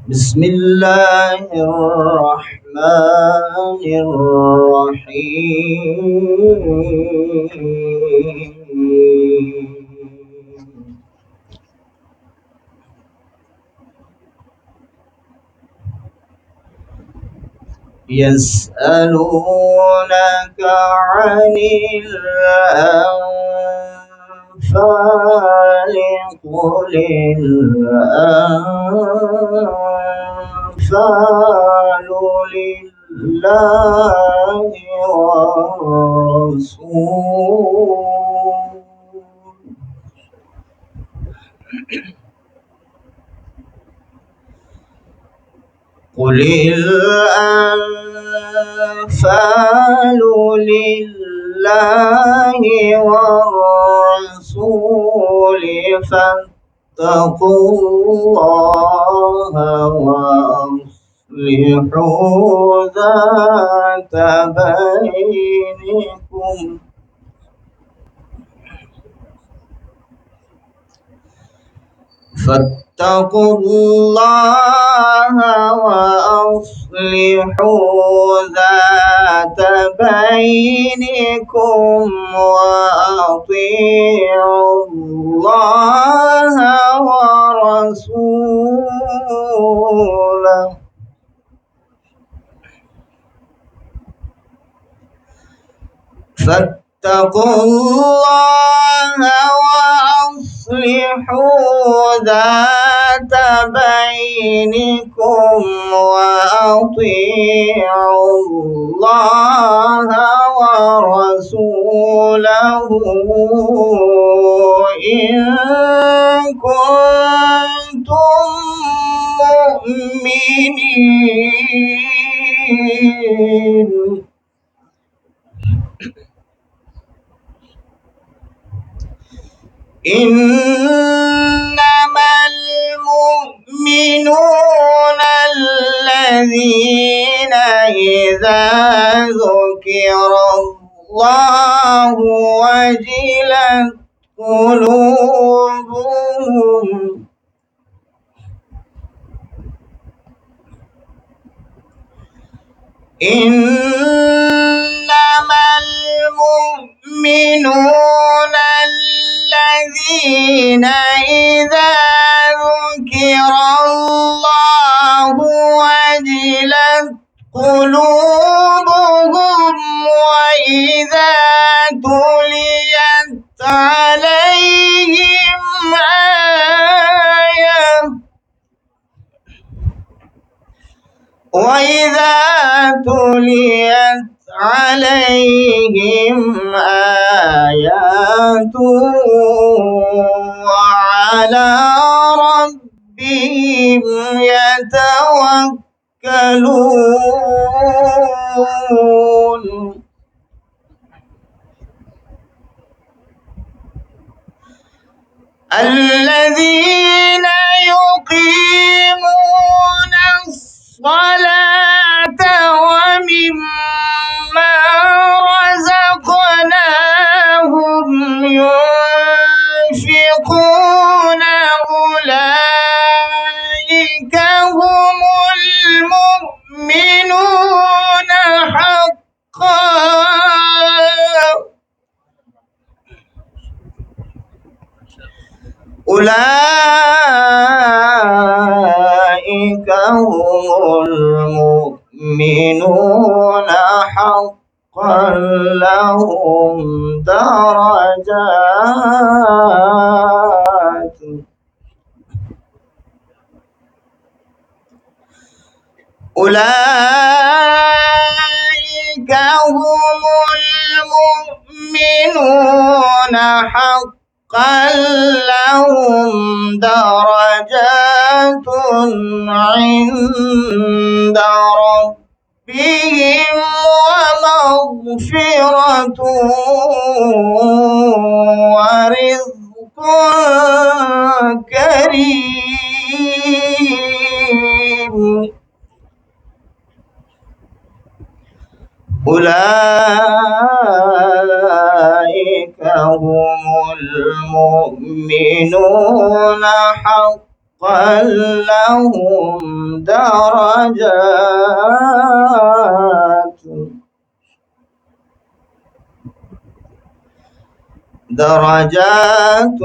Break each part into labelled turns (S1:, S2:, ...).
S1: بسم الله الرحمن الرحيم. يسألونك عن الأنفال قل الأنفال لله والرسول. قل الأنفال لله والرسول فاتقوا الله وأصلحوا ذات بينكم. فاتقوا الله وأصلحوا ذات بينكم وأطيعوا الله ورسوله. فاتقوا الله وأصلحوا ذات بينكم وأطيعوا الله ورسوله إن كنتم مؤمنين. إنما المؤمنون الذين إذا ذكر الله وجلت قلوبهم إنما المؤمنون الذين إذا ذكر الله وجلت قلوبهم وإذا تليت عليهم وإذا تليت عليهم آياته وعلى ربهم يتوكلون. الذين يقيمون الصلاة ومما رزقناهم ينفقون أولئك هم المؤمنون حقا. أولئك هم المؤمنون حقا لهم درجات. أولئك هم المؤمنون حقا لهم درجات عند ربهم ومغفرة ورزق كريم. أولئك هم المؤمنون حقا لهم درجات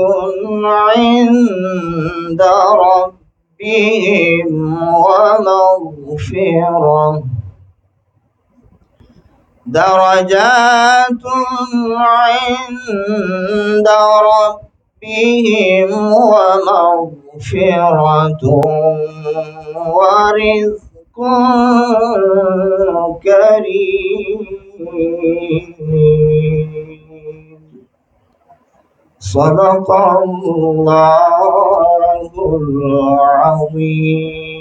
S1: عند ربهم ومغفرة درجات عند ربهم ومغفرة ورزق كريم. صدق الله العظيم.